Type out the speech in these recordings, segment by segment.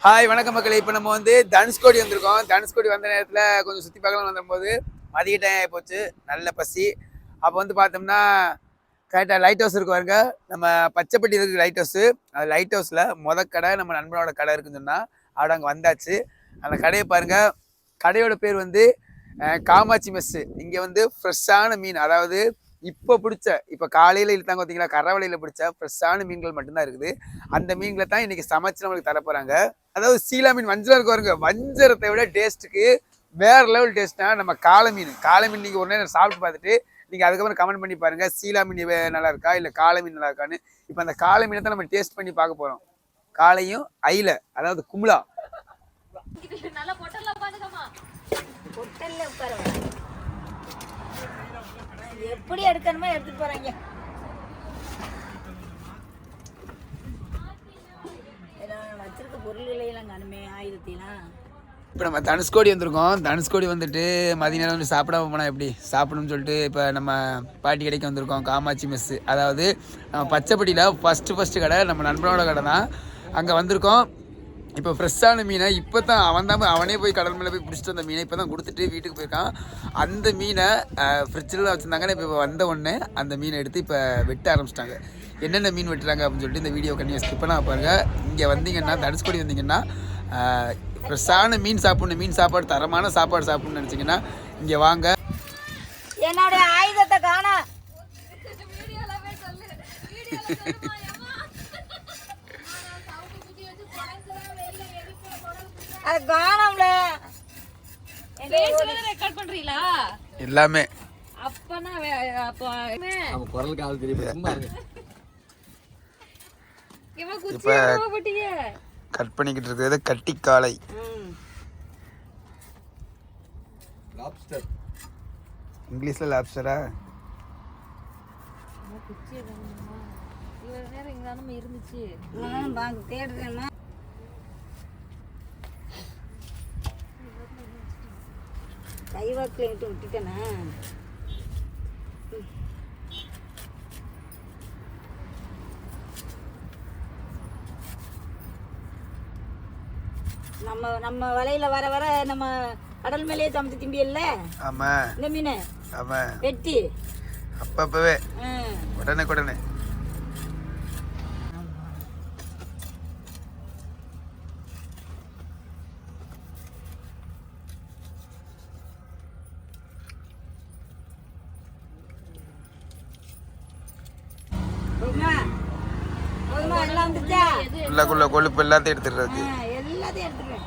Hi வணக்கம் மக்களே. இப்போ நம்ம வந்து தனுஷ்கோடி வந்திருக்கோம். தனுஷ்கோடி வந்த நேரத்தில் கொஞ்சம் சுற்றி பார்க்கலாம் வந்தபோது மதிய டைம் ஆகி போச்சு, நல்ல பசி. அப்போ வந்து பார்த்தோம்னா கரெக்டாக லைட் ஹவுஸ் இருக்கு பாருங்க, நம்ம பச்சைப்பட்டி இருக்கு லைட் ஹவுஸு. அந்த லைட் ஹவுஸில் கடை நம்ம நண்பனோட கடை இருக்குன்னு சொன்னால் அவட அங்கே வந்தாச்சு. அந்த கடையை பாருங்கள். கடையோட பேர் வந்து காமாட்சி மெஸ்ஸு. இங்கே வந்து ஃப்ரெஷ்ஷான மீன், அதாவது இப்போ காலையில் இழுத்தாங்க பார்த்தீங்களா, கரவலையில் பிடிச்ச ஃப்ரெஷ்ஷான மீன்கள் மட்டும்தான் இருக்குது. அந்த மீன்களை தான் இன்றைக்கி சமைச்சு நம்மளுக்கு தரப்போகிறாங்க. அதாவது சீலா மீன் வஞ்சரம் இருக்கு பாருங்க, வஞ்சரத்தை விட டேஸ்ட்டுக்கு வேறு லெவல் டேஸ்ட்னா நம்ம காளை மீன். நீங்கள் ஒரு நேரம் சாப்பிட்டு பார்த்துட்டு நீங்கள் அதுக்கப்புறம் கமெண்ட் பண்ணி பாருங்கள், சீலா மீன் நல்லா இருக்கா இல்லை காளை மீன் நல்லா இருக்கான்னு. இப்போ அந்த காளை மீனை தான் நம்ம டேஸ்ட் பண்ணி பார்க்க போகிறோம். காளையும் ஐல, அதாவது கும்ளா. எப்படி எடுக்கணுமோ எடுத்துட்டு போறாங்க. வச்சிருக்க பொருள்களையெல்லாம் காணுமே, ஆயுதத்தையெல்லாம். இப்போ நம்ம தனுஷ்கோடி வந்திருக்கோம். தனுஷ்கோடி வந்துட்டு மதிய நேரம் வந்து சாப்பிடாம போனால் எப்படி சாப்பிடணும்னு சொல்லிட்டு இப்போ நம்ம பாட்டி கடைக்கு வந்திருக்கோம், காமாட்சி மெஸ்ஸு. அதாவது நம்ம பச்சைப்பட்டியில் ஃபஸ்ட்டு கடை நம்ம நண்பனோட கடை தான். அங்கே வந்திருக்கோம். இப்போ ஃப்ரெஷ்ஷான மீனை இப்போ தான் அவனே போய் கடல் மேலே போய் பிடிச்சிட்டு வந்த மீனை இப்போ தான் கொடுத்துட்டு வீட்டுக்கு போயிருக்கான். அந்த மீனை ஃப்ரிட்ஜில் வச்சுருந்தாங்கன்னா இப்போ வந்த உடனே அந்த மீனை எடுத்து இப்போ வெட்ட ஆரம்பிச்சிட்டாங்க. என்னென்ன மீன் வெட்டுறாங்க அப்படின்னு சொல்லிட்டு இந்த வீடியோ கண்டிப்பாக ஸ்கிப் பண்ணால் பாருங்கள். இங்கே வந்தீங்கன்னா தனுஷ்கோடி வந்தீங்கன்னா ஃப்ரெஷ்ஷான மீன் சாப்பிட்ணும், மீன் சாப்பாடு தரமான சாப்பாடு சாப்பிட்ணும்னு நினச்சிங்கன்னா இங்கே வாங்க. என்னோட ஆயுதத்தை காணா அது காணோம்ல. ரெக்கார்ட் பண்றீங்களா எல்லாமே? அப்பனா அப்ப நம்ம குரல் கால் தெரியும். இப்போ கட் பண்ணிக்கிட்டு இருக்கிறது கட்டிக்காளை. லாப்ஸ்டர், இங்கிலீஷ்ல லாப்ஸ்டரா? இவ்வளவு நேரம் இங்கதானே இருந்துச்சு. தேடுறேன்னா கைவாக்கில் விட்டுட்டேனா? நம்ம வலையில வர வர நம்ம கடல் மேலேயே சமைச்சு திம்பியல்ல. ஆமா, இந்த மீன் ஆமா வெட்டி அப்பவே உடனே உள்ளக்குள்ள கொழுப்பு எல்லாத்தையும் எடுத்துடுறது. எல்லாத்தையும் எடுத்துருவேன்.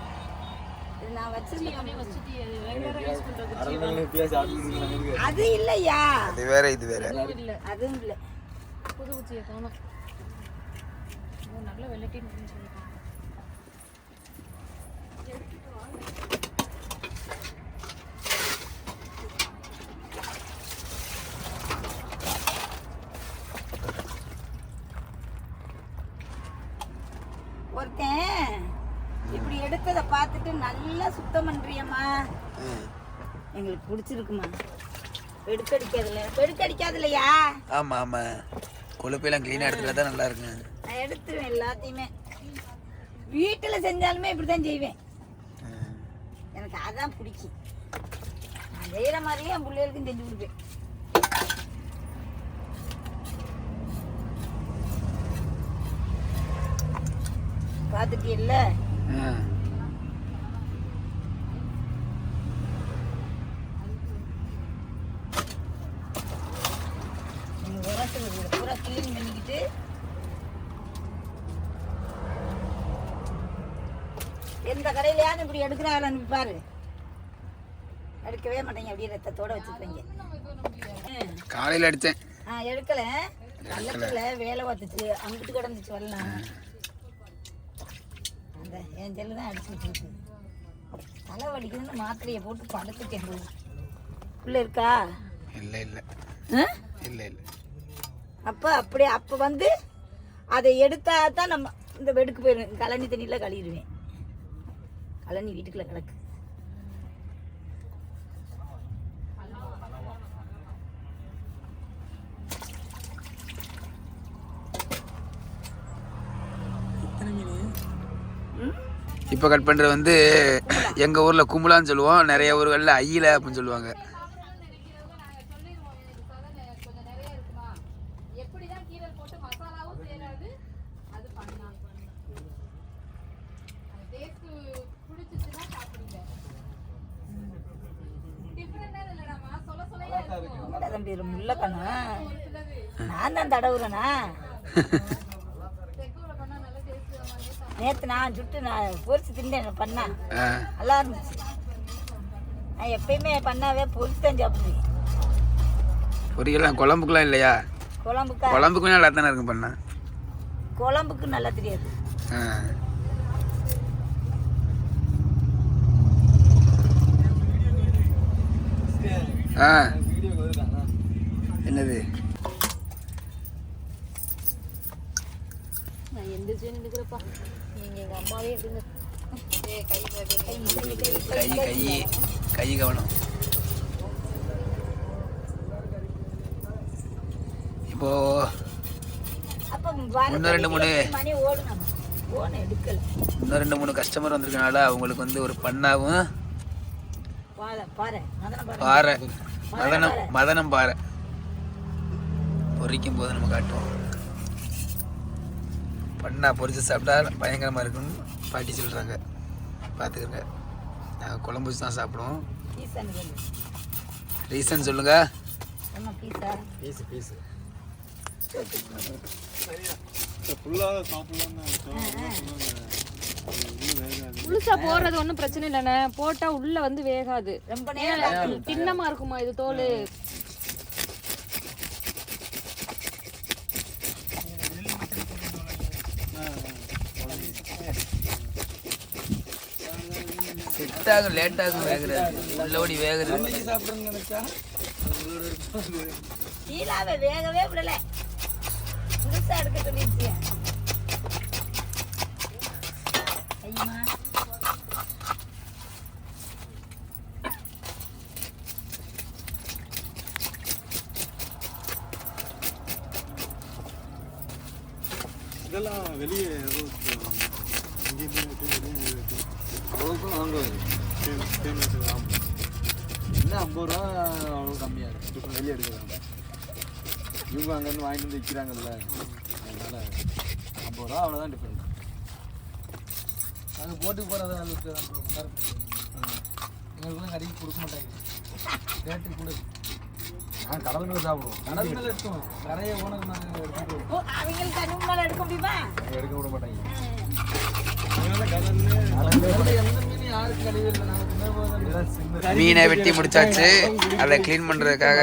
நான் அது இல்லையா, அது வேற இது வேற. அதுவும் இல்லை. புது குச்சியை காணும். நல்ல வெள்ளட்டின்னு சொல்லியிருக்காங்க. ஒருத்தன் இப்படி எடுத்ததை பார்த்துட்டு நல்லா சுத்தம் பண்றியம்மா, எங்களுக்கு பிடிச்சிருக்குமா. வெடுக்கடிக்காதுலையா? ஆமா ஆமா, கொழுப்பெல்லாம் கிளீனா எடுத்துல தான் நல்லா இருக்கு. நான் எடுத்துருவேன் எல்லாத்தையுமே. வீட்டுல செஞ்சாலுமே இப்படிதான் செய்வேன். எனக்கு அதான் பிடிக்கும். நான் செய்யற மாதிரியே என் பிள்ளைகளுக்கும் செஞ்சு கொடுப்பேன். பார்த்துட்டியல்ல? பூரா கிளீன் பண்ணிக்கிட்டு எந்த கடையிலையாவது இப்படி எடுக்கிறாங்களான்னு பாரு. எடுக்கவே மாட்டேங்க, அப்படியே ரத்தத்தோட வச்சுருப்பீங்க. காலையில் அடித்தேன், எடுக்கல. நல்லத்துல வேலை பார்த்துச்சு, அங்கிட்டு கிடந்துச்சு வரலாம். அந்த என் செல்லு தான் அடிச்சுட்டு இருக்கு. தலை வலிக்குதுன்னு மாத்திரையை போட்டு படுத்துட்டேன். உள்ள இருக்கா? இல்லை இல்லை இல்லை இல்லை. அப்போ வந்து அதை எடுத்தா தான் நம்ம இந்த வெடுக்கு போயிடுவேன். கழனி தண்ணியில் கழுவிடுவேன். கழனி வீட்டுக்குள்ள கிடக்கு. இப்போ கட் பண்ணுறது வந்து எங்கள் ஊரில் கும்பலான்னு சொல்லுவோம், நிறைய ஊர்களில் ஐயில அப்படின்னு சொல்லுவாங்க. தம்பி முள்ளக்கண்ணா நான் தான் தடவுறேனா? நேற்று நான் சுட்டு நான் பொரிச்சு தின்னேன் பண்ணா நல்லா இருந்துச்சு. நான் எப்பயுமே பண்ணாவே பொரிச்சு தான் சாப்பிடுவேன். பொரியலாம் குழம்புக்குலாம் இல்லையா? குழம்புக்கா? குழம்புக்கும் நல்லா தானே இருக்கும் பண்ணா. குழம்புக்கு நல்லா தெரியாது. என்னது நான் எந்திரிச்சு நிற்கிறப்பா, நீங்கள் எங்கள் அம்மாவே இருங்க. கை கை கை கவனம். இப்போ இன்னும் 2-3 கஸ்டமர் வந்திருக்கனால அவங்களுக்கு வந்து ஒரு பண்ணாவும் பாறை மதனம் பாறை பொரிக்கும் போது நம்ம காட்டுவோம். பண்ணா பொரிச்சு சாப்பிட்டா பயங்கரமாக இருக்குன்னு பாட்டி சொல்கிறாங்க. பார்த்துக்கிறங்க. நாங்கள் குழம்பு வச்சு தான் சாப்பிடுவோம். ரீசன் சொல்லுங்க. முழுசா போடுறது ஒன்றும் பிரச்சனை இல்லைண்ணே, போட்டா உள்ள வந்து வேகாது, ரொம்ப நேரம் தின்னமா இருக்குமா இது தோல். செட்டாகும் லேட்டாகும் வேகிறது, உள்ளபடி வேகிறது. கீழாவே வேகவே விடல, புதுசா எடுக்க சொல்லிடுச்சு. இதெல்லாம் வெளியே என்ன 50 ரூபா அவ்வளோ கம்மியாக இருக்குது வெளியே எடுக்கிறாங்க. இவங்க அங்கேருந்து வாங்கிட்டு வந்து விற்கிறாங்கல்ல, அதனால 50 ரூபா அவ்வளோதான் டிஃப்ரெண்ட். நாங்கள் போட்டுக்கு போகிறத எங்களுக்குலாம் கடைக்கு கொடுக்க மாட்டாங்க, ரேட்டு கூட. நாங்கள் கடல் மேலே சாப்பிடுவோம், கடல் மேலே எடுத்தோம் நிறைய ஓனர் நாங்கள் எடுத்துட்டு அவங்களுக்கு கண்ணு மேல எடுக்க முடியுமா? எடுக்க விட மாட்டாங்க. மீனை வெட்டி முடிச்சாச்சு. அதை கிளீன் பண்றதுக்காக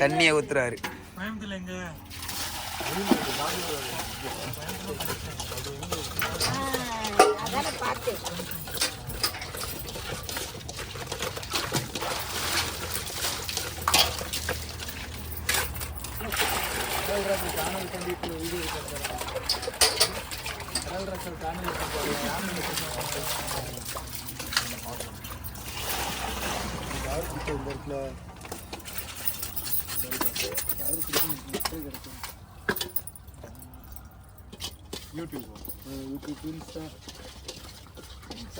தண்ணியை ஊத்துறாரு. அதான பார்த்தேன்.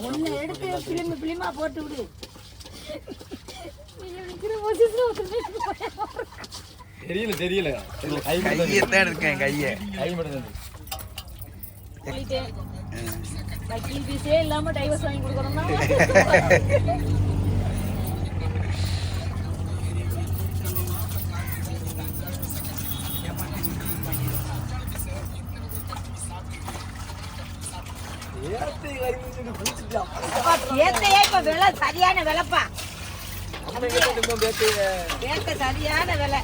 ஒன்னு எடுத்து பிலிமா போட்டு விடு. தெரியல கையத்தான் இருக்கேன், கையை கை மட்டும் இல்லாம டைவர்ஸ் வாங்கி கொடுக்கணும்னா ஏத்தையே இப்ப விலை சரியான விலைப்பா, ஏத்த சரியான விலை.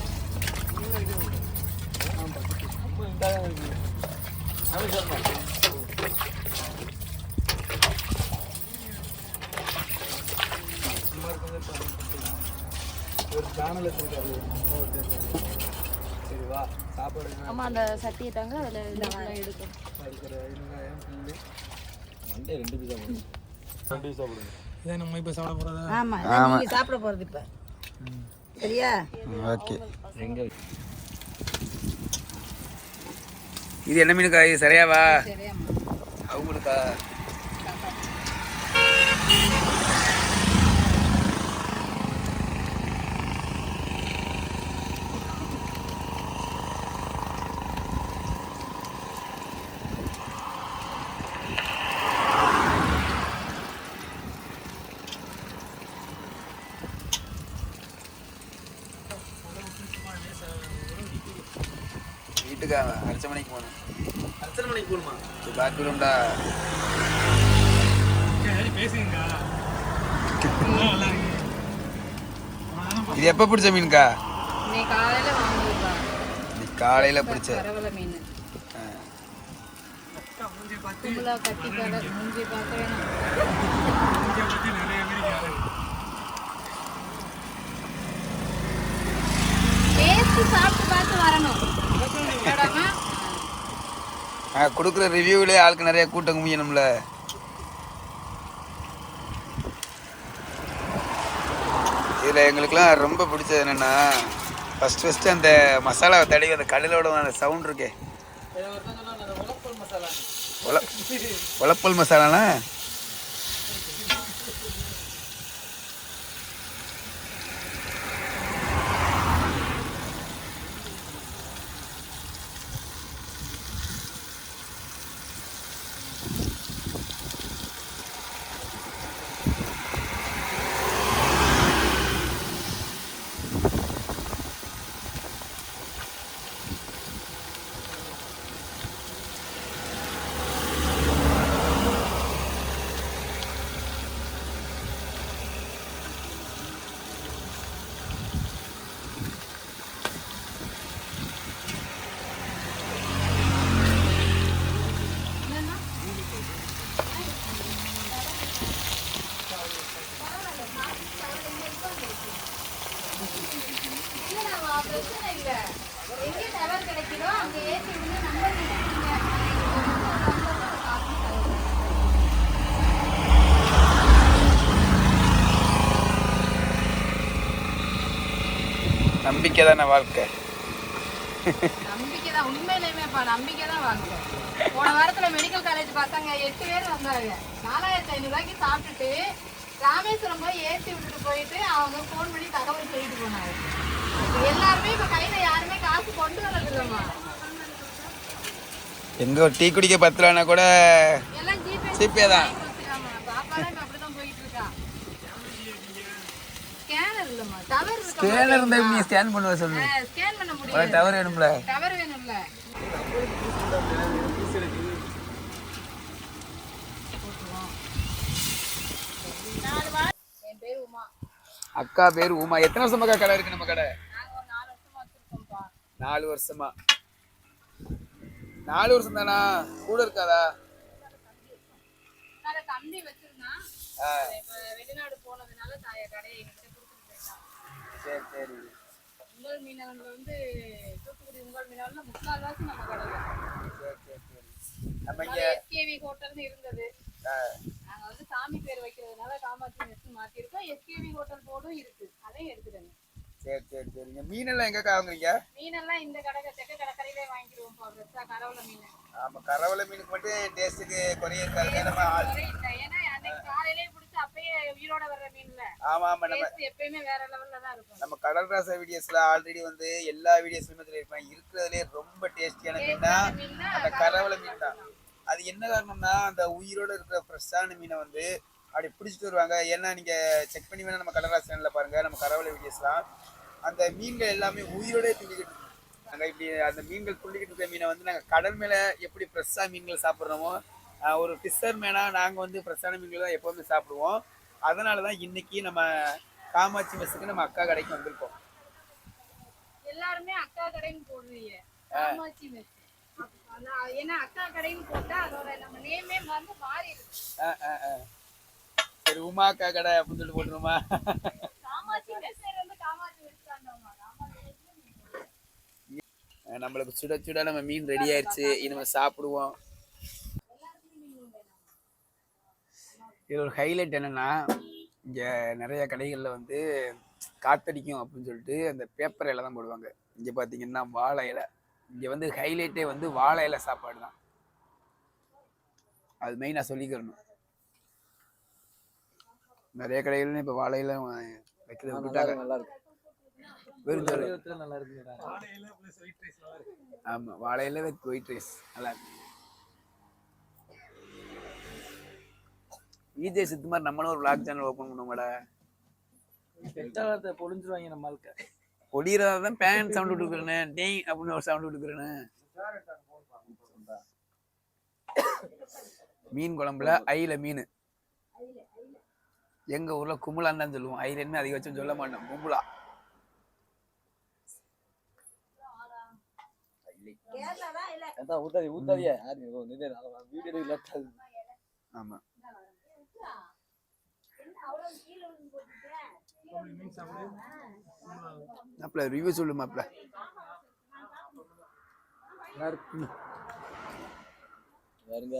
ஆமா, அந்த சட்டியை தாங்க அதுல எடுக்கும். இதான் நம்ம இப்போ சாப்பிட போகிறதா? ஆமா, நீங்க சாப்பிட போறது இப்ப. சரியா? ஓகே. இது என்ன மீனுக்கா? இது சரியாவா? அவங்களுக்கா இருக்காங்க. அரைச்ச மணிக்கு போகணும். அர்ச்சனை மணிக்கு போகணுமா? பார்க்கணும்டா. பேசுங்கக்கா. இது எப்போ பிடிச்ச மீன்கா? இன்னைக்கு காலையில வாங்குதுப்பா. இன்னைக்கு காலையில் பிடிச்ச பரவல மீன். கும்பலா கட்டி கடை மூஞ்சி பார்க்கறேன். டேஸ்ட் சாப்பிட்டு பார்த்து வரணும். கொடுக்குற ரிவ்யூவிலே ஆளுக்கு நிறைய கூட்டம் குமியணும்ல. இதில் எங்களுக்குலாம் ரொம்ப பிடிச்சது என்னென்னா ஃபஸ்ட்டு அந்த மசாலாவை தடவி அந்த கடலோட அந்த சவுண்ட் இருக்கே, உலப்பல் மசாலானா பிரச்சனை இல்லை. எங்கே டவர் கிடைக்குதோ அங்கே ஏற்றி விட்டு நம்பர் நம்பிக்கை தானே வாழ்க்கை. நம்பிக்கை தான் உண்மையிலேயுமேப்பா, நம்பிக்கை தான் வாழ்க்கை. போன வாரத்தில் மெடிக்கல் காலேஜ் பசங்க 8 பேர் வந்தாங்க. 4500 ரூபாய்க்கு சாப்பிட்டுட்டு ராமேஸ்வரம் போய் ஏற்றி விட்டுட்டு போயிட்டு அவங்க ஃபோன் பண்ணி தகவல் சொல்லிட்டு போனாங்க. எல்லாருமே இப்போ கையில் யாருமே காசு கொண்டு வரது இல்லைம்மா. எங்க ஒரு டீ குடிக்க 10 ரூபானா கூட எல்லாம் ஜிபே தான். பாப்பாலாம் இப்போ அப்படி தான் போயிட்டு இருக்கா. ஸ்கேனர் இல்லைம்மா, டவர் இருக்கு. ஸ்கேனர் இருந்தா நீ ஸ்கேன் பண்ணுவ சொல்லு. ஸ்கேன் பண்ண முடியாது. டவர் வேணும்ல. டவர் வேணும்ல. என் பேர் உமா. அக்கா பேர் உமா. எத்தனை வருஷமா கடை இருக்கு நம்ம கடை? நாங்க ஒரு 4 வருஷமா வச்சிருக்கோம்ப்பா. 4 வருஷமா. 4 வருஷம் தானா? கூட இருக்காதா? தம்பி வச்சிருந்தான். இப்ப வெளிநாடு போனதுனால கடையை எங்கிட்ட கொடுத்துட்டு போயிட்டான். சரி சரி. உங்கள் மீனவன்ல வந்து தூத்துக்குடி உங்கள் மீனவன்ல 3 வருஷம் நம்ம கடையில. சரி சரி சரி. நம்ம இங்க எஸ்கேவி ஹோட்டல்னு இருந்தது. நாங்க வந்து சாமி பேர் வைக்கிறதுனால காமாட்சி மெஸ் மாத்திருக்கோம். எஸ்கேவி ஹோட்டல் போர்டும் இருக்கு, அதையும் எடுத்துட்டேன். சரி சரி சரிங்க. மீனெல்லாம் எங்க வாங்குறீங்க? மீனெல்லாம் இந்த தெக்க கடற்கரையிலே வாங்கிடுவோம். ஃப்ரெஷ்ஷா கரவல மீன். ஆமா, கரவல மீனுக்கு மட்டும் டேஸ்ட்டுக்கு குறைய இருக்காது. நம்ம ஏன்னா அன்னைக்கு காலையிலே பிடிச்சி அப்பயே உயிரோட வர்ற மீன்ல. ஆமா ஆமா, நம்ம எப்பயுமே வேற லெவல்ல தான் இருக்கும். நம்ம கடல் ராசா வீடியோஸ்ல ஆல்ரெடி வந்து எல்லா வீடியோஸ்லயுமே சொல்லியிருப்பேன், இருக்கிறதுலே ரொம்ப டேஸ்டியான மீனா அந்த கரவல மீன் தான். அது என்ன காரணம்னா அந்த உயிரோட இருக்கிற ஃப்ரெஷ்ஷான மீனை வந்து அப்படி பிடிச்சிட்டு வருவாங்க. ஏன்னா நீங்க செக் பண்ணி வேணா நம்ம கடல் ராசா சேனல்ல பாருங்க, நம்ம கரவல வீடியோஸ்லாம் அந்த மீன்கள் எல்லாமே உயிரோட துள்ளிக்கிட்டு நாங்கள் இப்படி அந்த மீன்கள் துள்ளிக்கிட்டு இருக்க மீனை வந்து நாங்கள் கடல் மேலே எப்படி ஃப்ரெஷ்ஷாக மீன்கள் சாப்பிட்றோமோ, ஒரு ஃபிஷர் மேனாக நாங்கள் வந்து ஃப்ரெஷ்ஷான மீன்கள் தான் எப்போவுமே சாப்பிடுவோம். அதனால தான் இன்னைக்கு நம்ம காமாட்சி மெஸ்ஸுக்கு நம்ம அக்கா கடைக்கு வந்திருக்கோம். எல்லாருமே அக்கா கடைன்னு போடுறீங்க. காமாட்சி மெஸ். ஏன்னா அக்கா கடைன்னு போட்டா அதோட நம்ம நேமே வந்து மாறி இருக்கு. சரி, உமா அக்கா கடை அப்படின்னு சொல்லிட்டு போட்டுருமா? காமாட்சி மெஸ் வந்து காமாட்சி மெஸ் தாண்டோமா. நம்மளுக்கு சுட சுட நம்ம மீன் ரெடி ஆயிடுச்சு. இனிமே சாப்பிடுவோம். இதில் ஒரு ஹைலைட் என்னன்னா, இங்கே நிறைய கடைகளில் வந்து காத்தடிக்கும் அப்படின்னு சொல்லிட்டு அந்த பேப்பர் இலை தான் போடுவாங்க. இங்கே பார்த்தீங்கன்னா வாழை இலை. இங்கே வந்து ஹைலைட்டே வந்து வாழை இலை சாப்பாடு தான். அது மெயினாக சொல்லிக்கிறணும். நிறைய கடைகள்னு இப்போ வாழை இலை வைக்கிறது விட்டாங்க. நல்லா இருக்கு. நல்லா இருக்கு. ஆமா, வாழையில வித் ஒயிட் ரைஸ் நல்லா இருக்கு. விஜய் சித்துமார் நம்மளும் ஒரு vlog சேனல் ஓபன் பண்ணுவோம்டா. கெட்ட வார்த்தை பொழிஞ்சிருவாங்க நம்ம ஆளுக்க. பொடியறதா தான் பேன் சவுண்ட் விட்டுக்கிறேன், டேய் அப்படின்னு ஒரு சவுண்ட் விட்டுக்கிறேன். மீன் குழம்புல ஐல மீன். எங்க ஊர்ல குமுலான்னு தான் சொல்லுவோம். ஐலன்னு அதிகபட்சம் சொல்ல மாட்டோம், குமுலா. ஆமா மாப்பிள்ள ரிவ்யூ சொல்லு மாப்பிள்ள. பாருங்க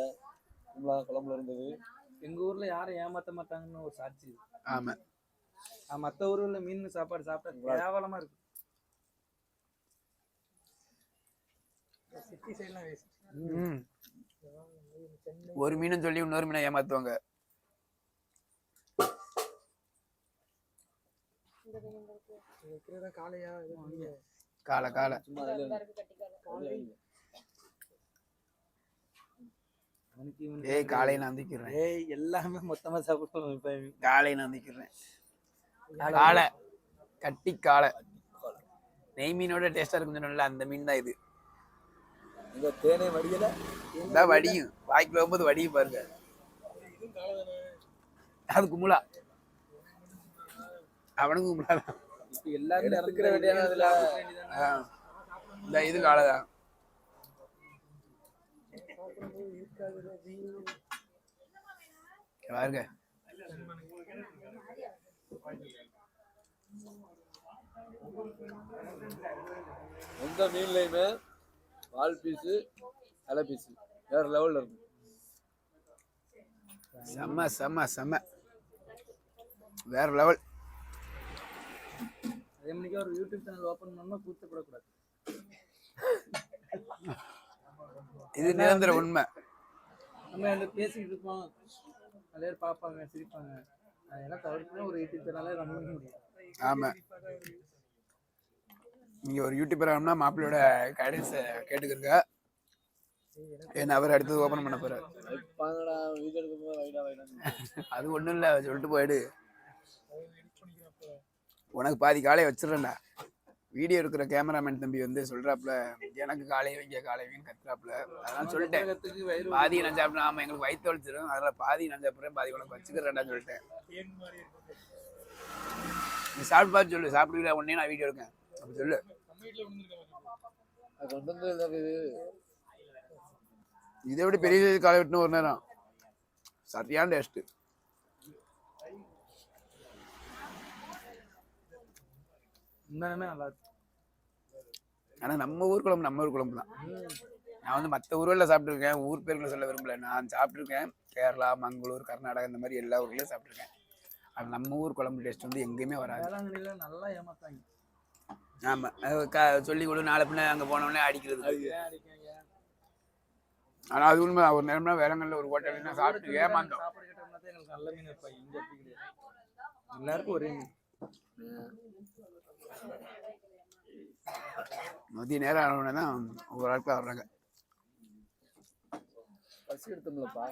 குழம்புல இருந்தது. எங்க ஊர்ல யாரும் ஏமாத்த மாட்டாங்கன்னு ஒரு சாட்சி. ஆமா மத்த ஊர்ல மீன் சாப்பாடு சாப்பிட்டா கேவலமா இருக்கு. சிட்டி சைட்லாம் வேஸ்ட். ஒரு மீனும் சொல்லி இன்னொரு மீனை ஏமாத்துவாங்க. காலை காலை ஏய் காலையை நான் வந்துக்கிறேன். ஏய் எல்லாமே மொத்தமா சாப்பிடுவோம். காலையை நான் வந்துக்கிறேன். காலை கட்டி காலை நெய் மீனோட டேஸ்டா இருக்குன்னு சொன்னல, அந்த மீன் தான் இது. இந்த தேனை வடியல இதான் வடியும், வாய்க்குள்ள வரும்போது வடியும் பாருங்க. அது குமுலா, அவனுக்கும் குமுலா தான். எல்லாரும் இருக்கிற வேண்டியது அதுல. இந்த இது காலை தான். பாருங்க எந்த மீன்லயுமே வால் பீஸு அலை பீஸு வேற லெவல்ல இருக்கும். செம்ம செம்ம செம்ம வேற லெவல். அதே மணிக்கு ஒரு யூடியூப் சேனல் ஓபன் பண்ணா கூச்சப்படக்கூடாது. இது நிரந்தர உண்மை. நம்ம அந்த பேசிக்கிட்டு இருப்போம், நிறைய பார்ப்பாங்க சிரிப்பாங்க. அதெல்லாம் தவிர்த்து ஒரு யூடியூப் சேனலே ரன் பண்ண முடியும். ஆமா நீங்க ஒரு யூடியூபர் ஆகணும்னா மாப்பிள்ளையோட கைடன்ஸ் கேட்டுக்கிறங்க. ஏன்னா அவர் அடுத்தது ஓபன் பண்ண போறாரு. அது ஒண்ணும் இல்ல, சொல்லிட்டு போயிடு. உனக்கு பாதி காலையை வச்சிடறேன்டா. வீடியோ இருக்கிற கேமராமேன் தம்பி வந்து சொல்றாப்புல, எனக்கு காலையை வைக்க காலை வைன்னு கத்துறாப்புல. அதெல்லாம் சொல்லிட்டேன், பாதி நான் சாப்பிட்டேன். ஆமா எங்களுக்கு வயிற்று வலிச்சிடும், அதனால பாதி நான் சாப்பிட்றேன், பாதி உனக்கு வச்சுக்கிறேன்டா சொல்லிட்டேன். நீ சாப்பிட்டு பார்த்து சொல்லு, சாப்பிடுவீங்களா உடனே நான் வீடியோ எடுக்கேன் அப்படி சொல்லு. இதை விட பெரிய காலை வெட்டணும் ஒரு நேரம், சரியான டேஸ்ட். உண்மையுமே நல்லா இருக்கு. ஆனா நம்ம ஊர் குழம்பு நம்ம ஊர் குழம்பு தான். நான் வந்து மற்ற ஊர்களில் சாப்பிட்டுருக்கேன், ஊர் பேர்களை சொல்ல விரும்பல. நான் சாப்பிட்ருக்கேன் கேரளா, மங்களூர், கர்நாடகா இந்த மாதிரி எல்லா ஊர்லேயும் சாப்பிட்ருக்கேன். அது நம்ம ஊர் குழம்பு டேஸ்ட் வந்து எங்கேயுமே வராது. வேளாங்கண்ணில நல்லா ஏமாத்தாங்க. ஆமாம் சொல்லி கொடு, நாளை பின்ன அங்கே போனோடனே அடிக்கிறது. ஆனால் அது உண்மை. ஒரு நேரம்னா வேளாங்கண்ணில் ஒரு ஹோட்டல் சாப்பிட்டு ஏமாந்தோம். சாப்பாடு கேட்டோம்னா எங்களுக்கு நல்ல மீன் இருப்பாங்க. இங்கே அப்படி கிடையாது, எல்லாருக்கும் ஒரே மீன். மதிய நேரம் ஆனவுடனே தான் ஒவ்வொரு ஆட்கள் வர்றாங்க. பசி எடுத்தோம்லப்பா.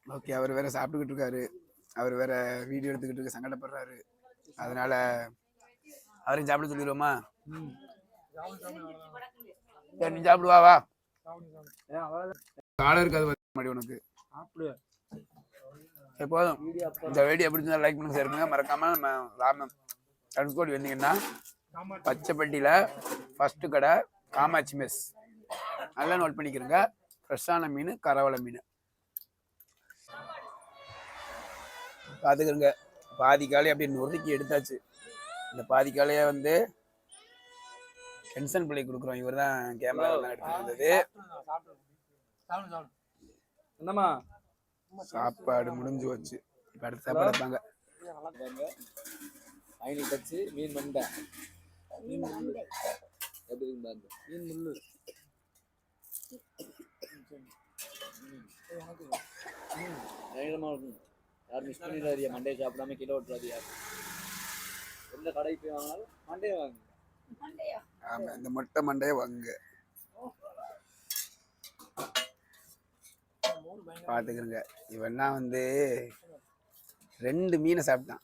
ஓகே, அவர் வேற சாப்பிட்டுக்கிட்டு இருக்காரு, அவர் வேற வீடியோ எடுத்துக்கிட்டு இருக்க சங்கடப்படுறாரு. அதனால அவரையும் சாப்பிட சொல்லிடுவோமா? நீ சாப்பிடுவா வா. காலை இருக்காது மாடி உனக்கு. எப்போதும் இந்த வீடியோ எப்படி இருந்தாலும் லைக் பண்ணி சேருங்க. மறக்காம நம்ம ராமம் தனுஷ்கோடி வந்தீங்கன்னா பச்சைப்பட்டியில ஃபர்ஸ்ட் கடை காமாட்சி மெஸ், நல்லா நோட் பண்ணிக்கிறங்க. ஃப்ரெஷ்ஷான மீன், கரவலை மீன் பார்த்துக்கிறங்க. பாதி காலையை அப்படியே நொறுக்கி எடுத்தாச்சு. இந்த பாதி காலையை வந்து டென்ஷன் பிள்ளை கொடுக்குறோம். இவர் தான் கேமரா எடுத்துட்டு இருந்தது. என்னம்மா சாப்பாடு முடிஞ்சு வச்சு இப்போ அடுத்த சாப்பாடு வைப்பாங்க. ஐநூறு கட்சி மீன் மண்டை எப்படி இருந்தாங்க? மீன் முள்ளு பயங்கரமா இருக்கும். யாரும் மிஸ் பண்ணிடாதீங்க, மண்டையை சாப்பிடாம கிலோ ஓட்டுறாது. யார் எந்த கடைக்கு போய் வாங்கினாலும் மண்டையை வாங்க. ஆமா, இந்த மொட்டை மண்டையை வாங்க. பார்த்துக்கிறங்க. இவன்னா வந்து 2 மீனை சாப்பிட்டான்.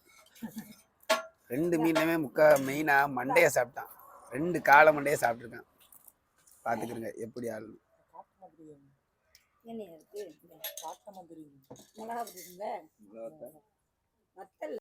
2 மீனுமே மெயினாக மண்டையை சாப்பிட்டான். 2 காலை மண்டையை சாப்பிட்ருக்கான். பார்த்துக்கிறங்க எப்படி ஆள். என்ன இருக்கு மிளகா போட்டுருங்க வத்தல்